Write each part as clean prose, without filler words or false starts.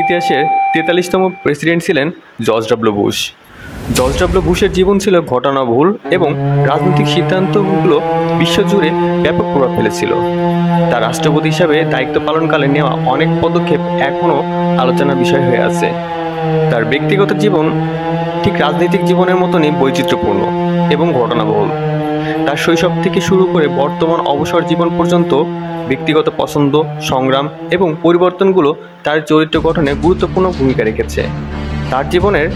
ইতিহাসের 43তম প্রেসিডেন্ট ছিলেন George W Bush. George W বুশের জীবন ছিল ঘটনাবহুল এবং রাজনৈতিক সিদ্ধান্তগুলো বিশ্বজুড়ে ব্যাপক প্রভাব ফেলেছিল। তার রাষ্ট্রপতি হিসাবে দায়িত্ব পালনকালে নেওয়া অনেক পদক্ষেপ এখনও আলোচনার বিষয় হয়ে আছে। তার ব্যক্তিগত জীবন ঠিক রাজনৈতিক জীবনের মতনই বৈচিত্র্যপূর্ণ এবং ঘটনাবহুল। তার শৈশব থেকে শুরু করে বর্তমান অবসর জীবন পর্যন্ত ব্যক্তিগত পছন্দ, সংগ্রাম এবং পরিবর্তনগুলো তার চরিত্র গঠনে গুরুত্বপূর্ণ ভূমিকা রেখেছে। তার জীবনের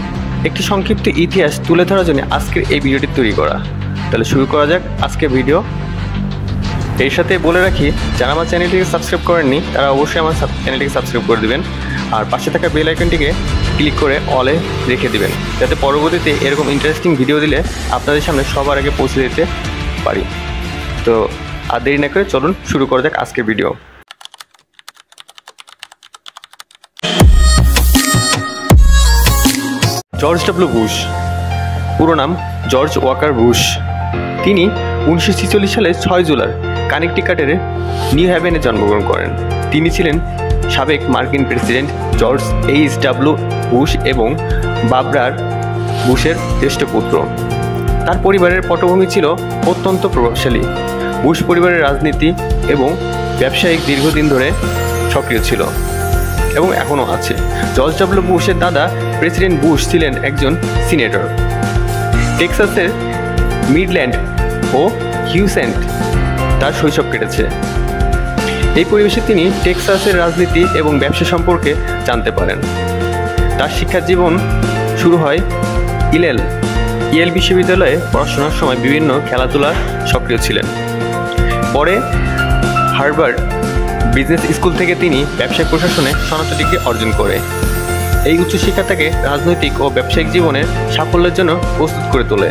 একটি সংক্ষিপ্ত ইতিহাস তুলে ধরার জন্য আজকের এই ভিডিওটি তৈরি করা। তাহলে শুরু করা যাক আজকের ভিডিও। এর সাথে বলে রাখি, যারা আমার চ্যানেলটিকে সাবস্ক্রাইব করেননি তারা অবশ্যই আমার চ্যানেলটিকে সাবস্ক্রাইব করে দেবেন আর পাশে থাকা বেল আইকনটিকে ক্লিক করে অলে রেখে দেবেন, যাতে পরবর্তীতে এরকম ইন্টারেস্টিং ভিডিও দিলে আপনাদের সামনে সবার আগে পৌঁছে দিতে পারি। তো আর দেরি না করে চলুন শুরু করা যাক আজকের ভিডিও। জর্জ ডব্লিউ বুশ, পুরো নাম জর্জ ওয়াকার বুশ। তিনি 1946 সালে 6 জুলাই কানেকটিকাটের নিউ হ্যাভেনে জন্মগ্রহণ করেন। তিনি ছিলেন সাবেক মার্কিন প্রেসিডেন্ট জর্জ এইচ.ডব্লিউ বুশ এবং বারবারা বুশের জ্যেষ্ঠ পুত্র। তার পরিবারের পটভূমি ছিল অত্যন্ত প্রভাবশালী। বুশ পরিবারের রাজনীতি এবং ব্যবসায়িক দীর্ঘদিন ধরে সক্রিয় ছিল এবং এখনও আছে। জর্জ ডব্লিউ বুশের দাদা প্রেসিডেন্ট বুশ ছিলেন একজন সিনেটর। টেক্সাসের মিডল্যান্ড ও হিউস্টনে তার শৈশব কেটেছে। এই পরিবেশে তিনি টেক্সাসের রাজনীতি এবং ব্যবসা সম্পর্কে জানতে পারেন। তার শিক্ষা জীবন শুরু হয় ইয়েল বিশ্ববিদ্যালয়ে পড়াশোনার সময় বিভিন্ন খেলাধুলার সক্রিয় ছিলেন। পরে হার্ভার্ড বিজনেস স্কুল থেকে তিনি ব্যবসায়িক প্রশাসনে স্নাতক ডিগ্রি অর্জন করে। এই উচ্চশিক্ষা তাকে রাজনৈতিক ও ব্যবসায়িক জীবনের সাফল্যের জন্য প্রস্তুত করে তোলে।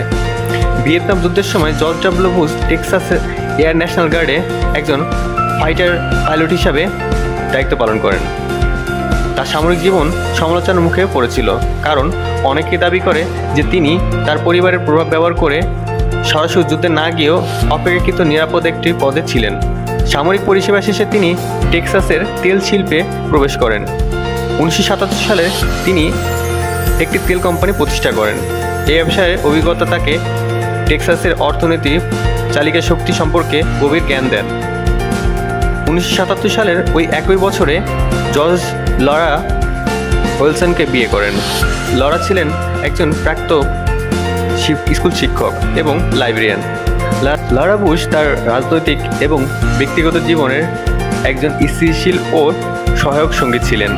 ভিয়েতনাম যুদ্ধের সময় জর্জ ডব্লিউ বুশ টেক্সাসের এয়ার ন্যাশনাল গার্ডে একজন ফাইটার পাইলট হিসাবে দায়িত্ব পালন করেন। তার সামরিক জীবন সমালোচনার মুখে পড়েছিল, কারণ অনেকে দাবি করে যে তিনি তার পরিবারের প্রভাব ব্যবহার করে সরাসরি যুদ্ধে না গিয়েও অপেক্ষাকৃত নিরাপদ একটি পদে ছিলেন। সামরিক পরিষেবা শেষে তিনি টেক্সাসের তেল শিল্পে প্রবেশ করেন। 1977 সালে তিনি একটি তেল কোম্পানি প্রতিষ্ঠা করেন। এই ব্যবসায়ের অভিজ্ঞতা তাকে টেক্সাসের অর্থনীতির চালিকা শক্তি সম্পর্কে গভীর জ্ঞান দেন। 1977 সালের ওই একই বছরে জর্জ লরা উইলসনকে বিয়ে করেন। লরা ছিলেন একজন প্রাক্তন স্কুল শিক্ষক এবং লাইব্রেরিয়ান। লরা বুশ তার রাজনৈতিক এবং ব্যক্তিগত জীবনের একজন স্থিতিশীল ও সহায়ক সঙ্গী ছিলেন।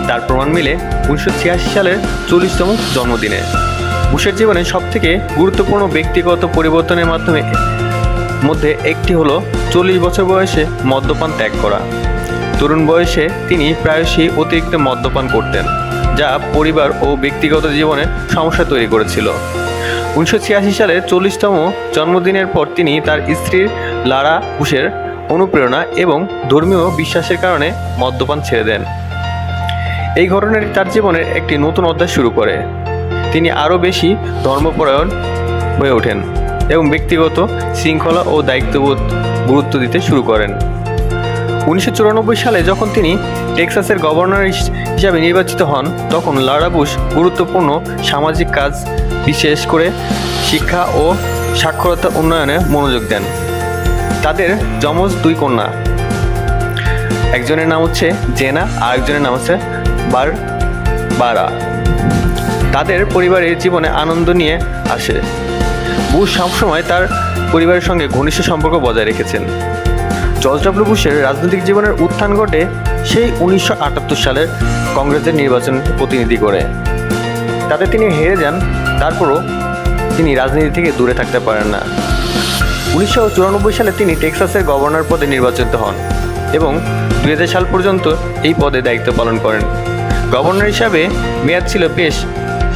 তার প্রমাণ মিলে 1986 সালের 40তম জন্মদিনে। বুশের জীবনে সবথেকে গুরুত্বপূর্ণ ব্যক্তিগত পরিবর্তনের মধ্যে একটি হলো 40 বছর বয়সে মদ্যপান ত্যাগ করা। তরুণ বয়সে তিনি প্রায়শই অতিরিক্ত মদ্যপান করতেন, যা পরিবার ও ব্যক্তিগত জীবনে সমস্যা তৈরি করেছিল। 1986 সালের 40তম জন্মদিনের পর তিনি তার স্ত্রী লারা বুশের অনুপ্রেরণা এবং ধর্মীয় বিশ্বাসের কারণে মদ্যপান ছেড়ে দেন। এই ঘটনাটি তার জীবনের একটি নতুন অধ্যায় শুরু করে। তিনি আরও বেশি ধর্মপরায়ণ হয়ে ওঠেন এবং ব্যক্তিগত শৃঙ্খলা ও দায়িত্ববোধ গুরুত্ব দিতে শুরু করেন। 1994 সালে যখন তিনি টেক্সাসের গভর্নর হিসাবে নির্বাচিত হন, তখন লারা বুশ গুরুত্বপূর্ণ সামাজিক কাজ, বিশেষ করে শিক্ষা ও সাক্ষরতা উন্নয়নে মনোযোগ দেন। তাদের যমজ 2 কন্যা, একজনের নাম হচ্ছে জেনা আর একজনের নাম হচ্ছে বারবারা। তাদের পরিবারের জীবনে আনন্দ নিয়ে আসে। বুশ সবসময় তার পরিবারের সঙ্গে ঘনিষ্ঠ সম্পর্ক বজায় রেখেছেন। জর্জ ডব্লিউ বুশের রাজনৈতিক জীবনের উত্থান ঘটে সেই 1978 সালের কংগ্রেসের নির্বাচনে প্রতিনিধি করে। তাতে তিনি হেরে যান, তারপরও তিনি রাজনীতি থেকে দূরে থাকতে পারেন না। 1994 সালে তিনি টেক্সাসের গভর্নর পদে নির্বাচিত হন এবং 2000 সাল পর্যন্ত এই পদে দায়িত্ব পালন করেন। গভর্নর হিসাবে মেয়াদ ছিল বেশ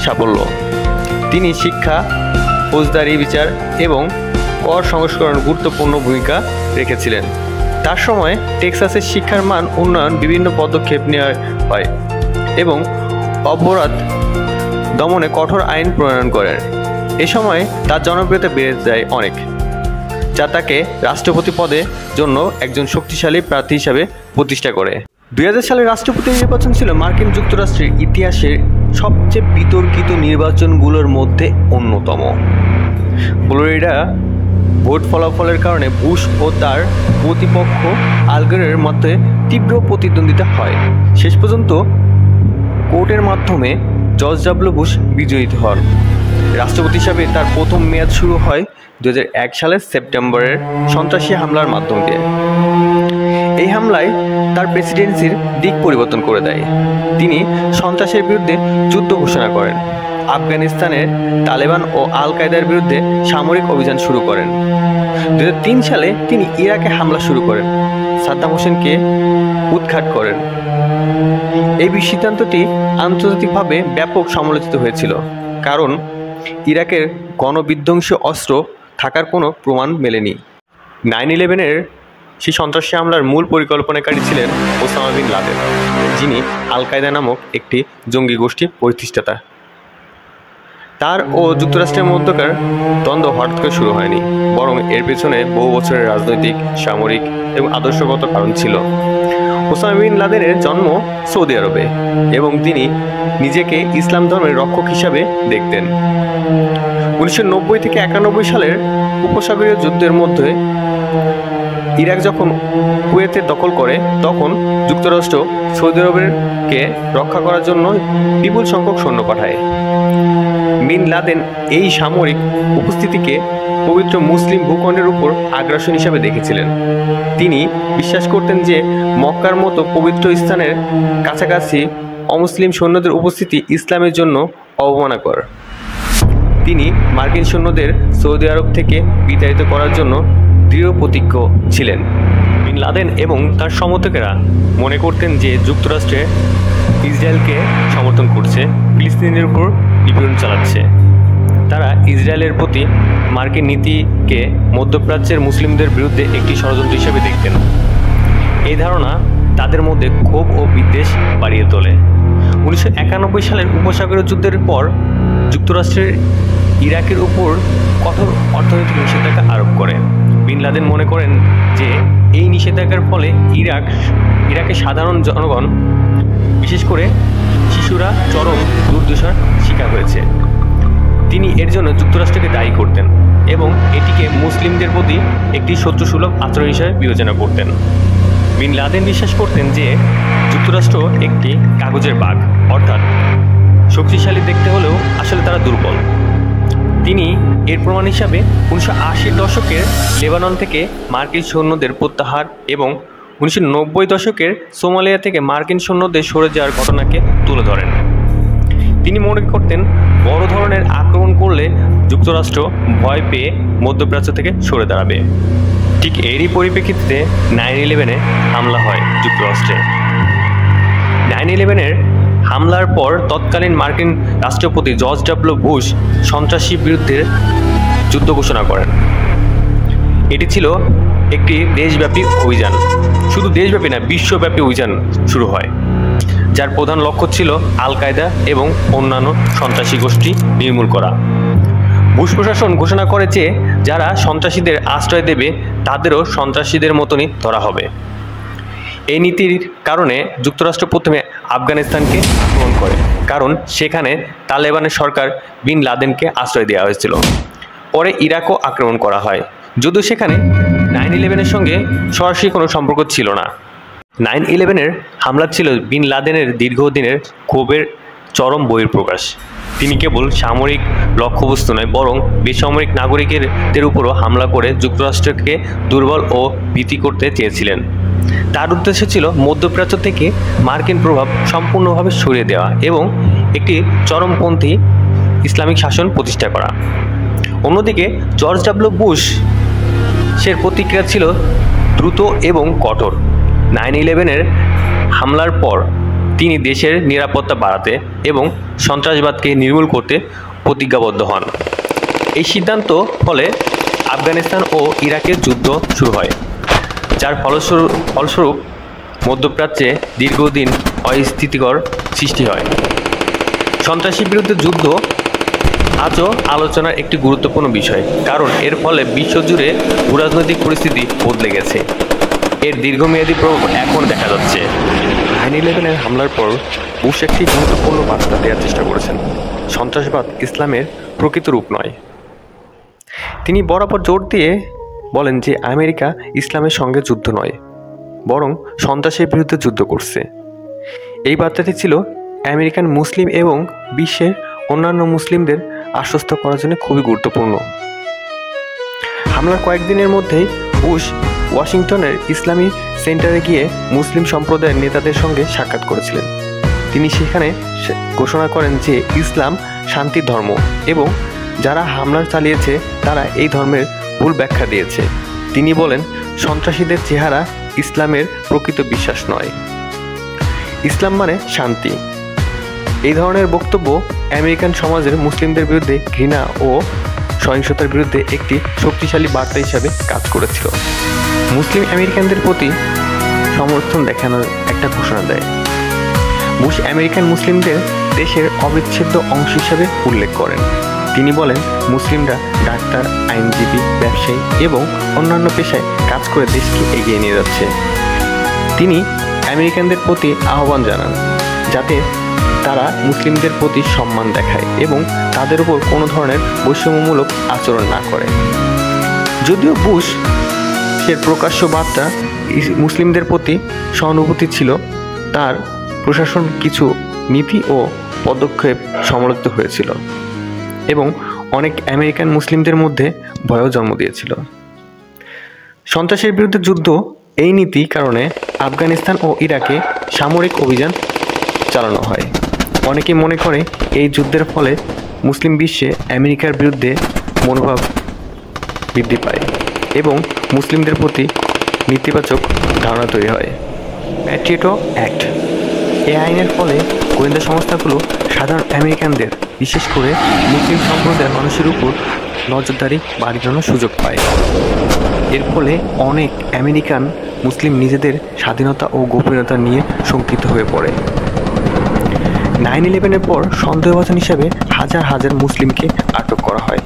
সাফল্য। তিনি শিক্ষা, ফৌজদারি বিচার এবং কর সংস্করণ গুরুত্বপূর্ণ ভূমিকা রেখেছিলেন। তার সময় টেক্সাসের শিক্ষার মান উন্নয়ন বিভিন্ন পদক্ষেপ নেওয়া হয় এবং অপরাধ দমনে কঠোর আইন প্রণয়ন করেন। এ সময় তার জনপ্রিয়তা বেড়ে যায় অনেক, যা তাকে রাষ্ট্রপতি পদের জন্য একজন শক্তিশালী প্রার্থী হিসাবে প্রতিষ্ঠা করে। 2000 সালের রাষ্ট্রপতি নির্বাচন ছিল মার্কিন যুক্তরাষ্ট্রের ইতিহাসের সবচেয়ে বিতর্কিত নির্বাচনগুলোর মধ্যে অন্যতম। ফ্লোরিডা ভোট ফলাফলের কারণে বুশ ও তার প্রতিপক্ষ আল গোরের মধ্যে তীব্র প্রতিদ্বন্দ্বিতা হয়। শেষ পর্যন্ত কোর্টের মাধ্যমে জর্জ ডব্লিউ বুশ বিজয়ী হন। রাষ্ট্রপতি হিসাবে তার প্রথম মেয়াদ শুরু হয় 2001 সালের সেপ্টেম্বরের সন্ত্রাসী হামলার মাধ্যম দিয়ে। এই হামলায় তার প্রেসিডেন্সির দিক পরিবর্তন করে দেয়। তিনি সন্ত্রাসের বিরুদ্ধে যুদ্ধ ঘোষণা করেন, আফগানিস্তানের তালেবান ও আল কায়দার বিরুদ্ধে সামরিক অভিযান শুরু করেন। 2003 সালে তিনি ইরাকে হামলা শুরু করেন, সাদ্দাম হোসেনকে উৎখাত করেন। এই সিদ্ধান্তটি আন্তর্জাতিকভাবে ব্যাপক সমালোচিত হয়েছিল, কারণ ইরাকের গণবিধ্বংসী অস্ত্র থাকার কোনো প্রমাণ মেলেনি। 9/11-এর সেই সন্ত্রাসী হামলার মূল পরিকল্পনাকারী ছিলেন ওসামা বিন লাদেন, যিনি আল কায়দা নামক একটি জঙ্গি গোষ্ঠীর প্রতিষ্ঠাতা। তার ও যুক্তরাষ্ট্রের মধ্যকার দ্বন্দ্ব হঠাৎ করে শুরু হয়নি, বরং এর পেছনে বহু বছরের রাজনৈতিক, সামরিক এবং আদর্শগত কারণ ছিল। ওসামা বিন লাদেনের জন্ম সৌদি আরবে এবং তিনি নিজেকে ইসলাম ধর্মের রক্ষক হিসাবে দেখতেন। 1990 থেকে 91 সালের উপসাগরীয় যুদ্ধের মধ্যে ইরাক যখন কুয়েতে দখল করে, তখন যুক্তরাষ্ট্র সৌদি আরবকে রক্ষা করার জন্য বিপুল সংখ্যক সৈন্য পাঠায়। বিন লাদেন এই সামরিক উপস্থিতিকে পবিত্র মুসলিম ভূখণ্ডের উপর আগ্রাসন হিসাবে দেখেছিলেন। তিনি বিশ্বাস করতেন যে মক্কার মতো পবিত্র স্থানের কাছাকাছি অমুসলিম সৈন্যদের উপস্থিতি ইসলামের জন্য অবমাননাকর। তিনি মার্কিন সৈন্যদের সৌদি আরব থেকে বিতাড়িত করার জন্য দৃঢ় প্রতিজ্ঞ ছিলেন। বিন লাদেন এবং তার সমর্থকেরা মনে করতেন যে যুক্তরাষ্ট্রে ইসরায়েলকে সমর্থন করছে, ফিলিস্তিনিদের উপর নিপীড়ন চালাচ্ছে। তারা ইসরায়েলের প্রতি মার্কিন নীতিকে মধ্যপ্রাচ্যের মুসলিমদের বিরুদ্ধে একটি ষড়যন্ত্র হিসেবে দেখতেন। এই ধারণা তাদের মধ্যে ক্ষোভ ও বিদ্বেষ বাড়িয়ে তোলে। 1991 সালের উপসাগরীয় যুদ্ধের পর যুক্তরাষ্ট্রের ইরাকের উপর কঠোর অর্থনৈতিক নিষেধাজ্ঞা আরোপ করে। বিন লাদেন মনে করেন যে এই নিষেধাজ্ঞার ফলে ইরাকের সাধারণ জনগণ, বিশেষ করে শিশুরা চরম দুর্দশার শিকার হয়েছে। তিনি এর জন্য যুক্তরাষ্ট্রকে দায়ী করতেন এবং এটিকে মুসলিমদের প্রতি একটি শত্রুসুলভ আচরণ হিসেবে বিবেচনা করতেন। বিন লাদেন বিশ্বাস করতেন যে যুক্তরাষ্ট্র একটি কাগজের বাঘ, অর্থাৎ শক্তিশালী দেখতে হলেও আসলে তারা দুর্বল। তিনি এর প্রমাণ হিসাবে 1980-র দশকের লেবানন থেকে মার্কিন সৈন্যদের প্রত্যাহার এবং 1990 দশকের সোমালিয়া থেকে মার্কিন সৈন্যদের সরে যাওয়ার ঘটনাকে তুলে ধরেন। তিনি মনে করতেন বড় ধরনের আক্রমণ করলে যুক্তরাষ্ট্র ভয় পেয়ে মধ্যপ্রাচ্য থেকে সরে দাঁড়াবে। ঠিক এরই পরিপ্রেক্ষিতে 9/11-এ হামলা হয় যুক্তরাষ্ট্রে। 9/11-এর হামলার পর তৎকালীন মার্কিন রাষ্ট্রপতি জর্জ ডব্লিউ বুশ সন্ত্রাসী বিরুদ্ধে যুদ্ধ ঘোষণা করেন। এটি ছিল একটি দেশব্যাপী অভিযান, শুধু দেশব্যাপী না, বিশ্বব্যাপী অভিযান শুরু হয়, যার প্রধান লক্ষ্য ছিল আল কায়দা এবং অন্যান্য সন্ত্রাসী গোষ্ঠী নির্মূল করা। বুশ প্রশাসন ঘোষণা করে যে যারা সন্ত্রাসীদের আশ্রয় দেবে তাদেরও সন্ত্রাসীদের মতনই ধরা হবে। এই নীতির কারণে যুক্তরাষ্ট্র প্রথমে আফগানিস্তানকে আক্রমণ করে, কারণ সেখানে তালেবানের সরকার বিন লাদেনকে আশ্রয় দেওয়া হয়েছিল। পরে ইরাকও আক্রমণ করা হয়, যদিও সেখানে 9/11-এর সঙ্গে সরাসরি কোনো সম্পর্ক ছিল না। 9/11-এর হামলা ছিল বিন লাদেনের দীর্ঘদিনের ক্ষোভের চরম বহিঃপ্রকাশ। তিনি কেবল সামরিক লক্ষ্যবস্তু নয়, বরং বেসামরিক নাগরিকদের উপরও হামলা করে যুক্তরাষ্ট্রকে দুর্বল ও ভীতি করতে চেয়েছিলেন। তার উদ্দেশ্য ছিল মধ্যপ্রাচ্য থেকে মার্কিন প্রভাব সম্পূর্ণভাবে সরিয়ে দেওয়া এবং একটি চরমপন্থী ইসলামিক শাসন প্রতিষ্ঠা করা। অন্যদিকে জর্জ ডব্লিউ বুশের প্রতিক্রিয়া ছিল দ্রুত এবং কঠোর। 9/11-এর হামলার পর তিনি দেশের নিরাপত্তা বাড়াতে এবং সন্ত্রাসবাদকে নির্মূল করতে প্রতিজ্ঞাবদ্ধ হন। এই সিদ্ধান্ত ফলে আফগানিস্তান ও ইরাকের যুদ্ধ শুরু হয়, যার ফলস্বরূপ মধ্যপ্রাচ্যে দীর্ঘদিন অস্থিতিকর সৃষ্টি হয়। সন্ত্রাসীর বিরুদ্ধে যুদ্ধ আজও আলোচনার একটি গুরুত্বপূর্ণ বিষয়, কারণ এর ফলে বিশ্বজুড়ে ভূরাজনৈতিক পরিস্থিতি বদলে গেছে। এর দীর্ঘমেয়াদী প্রভাব এখন দেখা যাচ্ছে। 9/11-এর হামলার পর বুশ একটি গুরুত্বপূর্ণ বার্তা দেওয়ার চেষ্টা করেছেন, সন্ত্রাসবাদ ইসলামের প্রকৃত রূপ নয়। তিনি বরাবর জোর দিয়ে বলেন যে আমেরিকা ইসলামের সঙ্গে যুদ্ধ নয়, বরং সন্ত্রাসের বিরুদ্ধে যুদ্ধ করছে। এই বার্তাটি ছিল আমেরিকান মুসলিম এবং বিশ্বের অন্যান্য মুসলিমদের আশ্বস্ত করার জন্য খুবই গুরুত্বপূর্ণ। হামলার কয়েকদিনের মধ্যেই বুশ ওয়াশিংটনের ইসলামী সেন্টারে গিয়ে মুসলিম সম্প্রদায়ের নেতাদের সঙ্গে সাক্ষাৎ করেছিলেন। তিনি সেখানে ঘোষণা করেন যে ইসলাম শান্তির ধর্ম এবং যারা হামলা চালিয়েছে তারা এই ধর্মের ভুল ব্যাখ্যা দিয়েছে। তিনি বলেন, সন্ত্রাসীদের চেহারা ইসলামের প্রকৃত বিশ্বাস নয়, ইসলাম মানে শান্তি। এই ধরনের বক্তব্য আমেরিকান সমাজের মুসলিমদের বিরুদ্ধে ঘৃণা ও সহিংসতার বিরুদ্ধে একটি শক্তিশালী বার্তা হিসাবে কাজ করেছিল। মুসলিম আমেরিকানদের প্রতি সমর্থন দেখানোর একটা ঘোষণা দেয়। বুশ আমেরিকান মুসলিমদের দেশের অবিচ্ছেদ্য অংশ হিসাবে উল্লেখ করেন। তিনি বলেন, মুসলিমরা ডাক্তার, আইনজীবী, ব্যবসায়ী এবং অন্যান্য পেশায় কাজ করে দেশকে এগিয়ে নিয়ে যাচ্ছে। তিনি আমেরিকানদের প্রতি আহ্বান জানান যাতে তারা মুসলিমদের প্রতি সম্মান দেখায় এবং তাদের উপর কোনো ধরনের বৈষম্যমূলক আচরণ না করে। যদিও বুশ এর প্রকাশ্য বার্তা মুসলিমদের প্রতি সহানুভূতি ছিল, তার প্রশাসন কিছু নীতি ও পদক্ষেপ সমালোচিত হয়েছিল এবং অনেক আমেরিকান মুসলিমদের মধ্যে ভয়ও জন্ম দিয়েছিল। সন্ত্রাসের বিরুদ্ধে যুদ্ধ এই নীতি কারণে আফগানিস্তান ও ইরাকে সামরিক অভিযান চালানো হয়। অনেকে মনে করে এই যুদ্ধের ফলে মুসলিম বিশ্বে আমেরিকার বিরুদ্ধে মনোভাব বৃদ্ধি পায় এবং মুসলিমদের প্রতি নেতিবাচক ধারণা তৈরি হয়। প্যাট্রিয়ট অ্যাক্ট, এই আইনের ফলে গোয়েন্দা সংস্থাগুলো সাধারণ আমেরিকানদের, বিশেষ করে মুসলিম সম্প্রদায়ের মানুষের উপর নজরদারি বাড়ানোর সুযোগ পায়। এর ফলে অনেক আমেরিকান মুসলিম নিজেদের স্বাধীনতা ও গোপনীয়তা নিয়ে শঙ্কিত হয়ে পড়ে। 9/11-এর পর সন্দেহভাজন হিসাবে হাজার হাজার মুসলিমকে আটক করা হয়।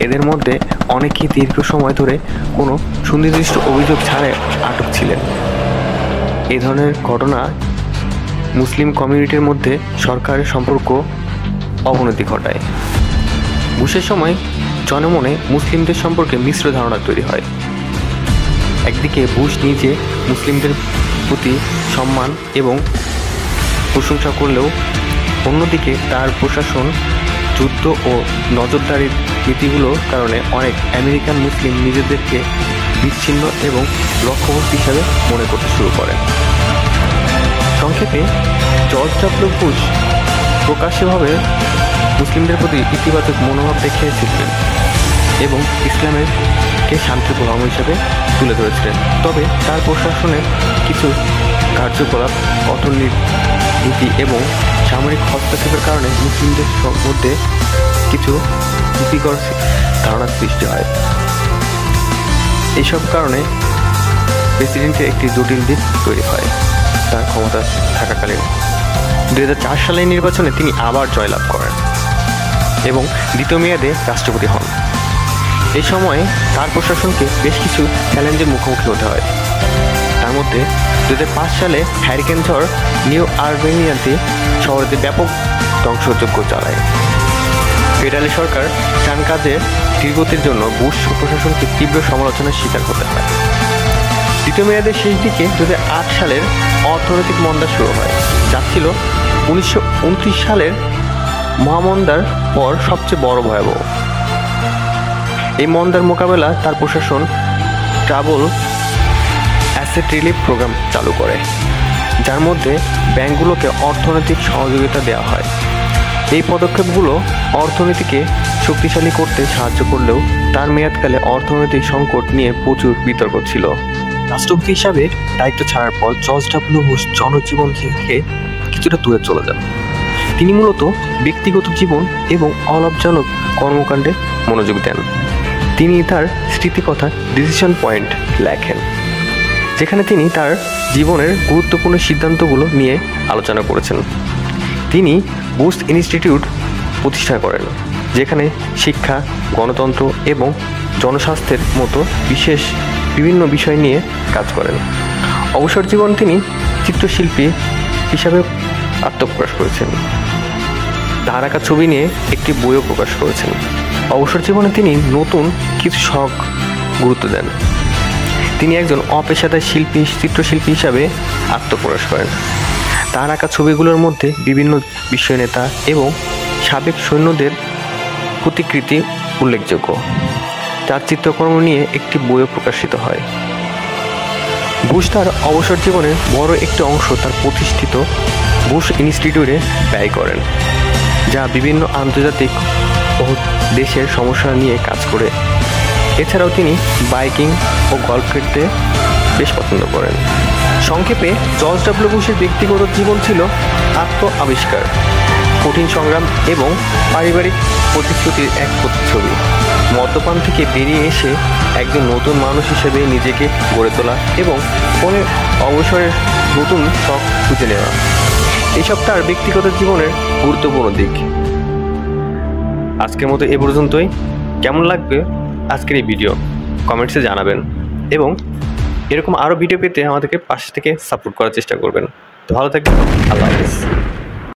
এদের মধ্যে অনেকেই দীর্ঘ সময় ধরে কোনো সুনির্দিষ্ট অভিযোগ ছাড়াই আটক ছিলেন। এই ধরনের ঘটনা মুসলিম কমিউনিটির মধ্যে সরকারের সম্পর্ক অবনতি ঘটায়। বুশের সময় জনমনে মুসলিমদের সম্পর্কে মিশ্র ধারণা তৈরি হয়। একদিকে বুশ নিজে মুসলিমদের প্রতি সম্মান এবং প্রশংসা করলেও অন্যদিকে তার প্রশাসন যুদ্ধ ও নজরদারির নীতিগুলোর কারণে অনেক আমেরিকান মুসলিম নিজেদেরকে বিচ্ছিন্ন এবং লক্ষ্যবস্তু হিসাবে মনে করতে শুরু করেন। সংক্ষেপে, জর্জ ডব্লিউ বুশ প্রকাশ্যভাবে মুসলিমদের প্রতি ইতিবাচক মনোভাব দেখিয়েছিলেন এবং ইসলামকে শান্তির ধর্ম হিসাবে তুলে ধরেছিলেন। তবে তার প্রশাসনের কিছু কার্যকলাপ, কঠোর নীতি এবং সামরিক হস্তক্ষেপের কারণে মুসলিমদের মধ্যে কিছু ভীতিকর ধারণার সৃষ্টি হয়। এইসব কারণে প্রেসিডেন্টের একটি জটিল দিক তৈরি হয়। তার ক্ষমতা থাকাকালীন 2004 সালের নির্বাচনে তিনি আবার জয়লাভ করেন এবং দ্বিতীয় মেয়াদে রাষ্ট্রপতি হন। এই সময়ে তার প্রশাসনকে বেশ কিছু চ্যালেঞ্জের মুখোমুখি হতে হয়। তার মধ্যে 2005 সালে হ্যারিকেন ঝড় নিউ আলবেনিয়াতে শহরেতে ব্যাপক ধ্বংসযজ্ঞ চালায়। ফেডারেল সরকার ত্রাণ কাজে ধীরগতির জন্য বুশ প্রশাসনকে তীব্র সমালোচনার শিকার হতে হয়। দ্বিতীয় মেয়াদের শেষ দিকে 2008 সালের অর্থনৈতিক মন্দা শুরু হয়, যা ছিল 1929 সালের মহামন্দার পর সবচেয়ে বড় ভয়াবহ। এই মন্দার মোকাবেলা তার প্রশাসন ট্রাবল অ্যাসেট রিলিফ প্রোগ্রাম চালু করে, যার মধ্যে ব্যাংকগুলোকে অর্থনৈতিক সহযোগিতা দেওয়া হয়। এই পদক্ষেপগুলো অর্থনীতিকে শক্তিশালী করতে সাহায্য করলেও তার মেয়াদকালে অর্থনৈতিক সংকট নিয়ে প্রচুর বিতর্ক ছিল। রাষ্ট্রপতি হিসাবে দায়িত্ব ছাড়ার পর জর্জ ডব্লিউ বুশ জনজীবন থেকে কিছুটা দূরে চলে যান। তিনি মূলত ব্যক্তিগত জীবন এবং অলাভজনক কর্মকাণ্ডে মনোযোগ দেন। তিনি তার স্মৃতিকথা ডিসিশন পয়েন্ট লেখেন, যেখানে তিনি তার জীবনের গুরুত্বপূর্ণ সিদ্ধান্তগুলো নিয়ে আলোচনা করেছেন। তিনি বুশ ইনস্টিটিউট প্রতিষ্ঠা করেন, যেখানে শিক্ষা, গণতন্ত্র এবং জনস্বাস্থ্যের মতো বিভিন্ন বিষয় নিয়ে কাজ করেন। অবসর জীবন তিনি চিত্রশিল্পী হিসাবে আত্মপ্রকাশ করেছেন। তার আঁকা ছবি নিয়ে একটি বইও প্রকাশ করেছেন। অবসর জীবনে তিনি নতুন কিছু শখ গুরুত্ব দেন। তিনি একজন অপেশাদার চিত্রশিল্পী হিসাবে আত্মপ্রকাশ করেন। তার আঁকা ছবিগুলোর মধ্যে বিভিন্ন বিশ্ব নেতা এবং সাবেক সৈন্যদের প্রতিকৃতি উল্লেখযোগ্য। তার চিত্রকর্ম নিয়ে একটি বইও প্রকাশিত হয়। বুশ তার অবসর জীবনের বড় একটি অংশ তার প্রতিষ্ঠিত বুশ ইনস্টিটিউটে ব্যয় করেন, যা বিভিন্ন আন্তর্জাতিক ও দেশের সমস্যা নিয়ে কাজ করে। এছাড়াও তিনি বাইকিং ও গল্ফ খেলতে বেশ পছন্দ করেন। সংক্ষেপে জর্জ ডব্লিউ বুশের ব্যক্তিগত জীবন ছিল আত্ম-আবিষ্কার, কঠিন সংগ্রাম এবং পারিবারিক প্রতিশ্রুতির এক প্রতিচ্ছবি। মদ্যপান থেকে বেরিয়ে এসে একজন নতুন মানুষ হিসেবে নিজেকে গড়ে তোলা এবং ফোনের অবসরের নতুন শখ খুঁজে নেওয়া, এসব তার ব্যক্তিগত জীবনের গুরুত্বপূর্ণ দিক। আজকের মতো এ পর্যন্তই। কেমন লাগবে আজকের এই ভিডিও কমেন্টসে জানাবেন এবং এরকম আরও ভিডিও পেতে আমাদেরকে পাশ থেকে সাপোর্ট করার চেষ্টা করবেন। তো ভালো থাকবেন। আল্লাহ হাফেজ।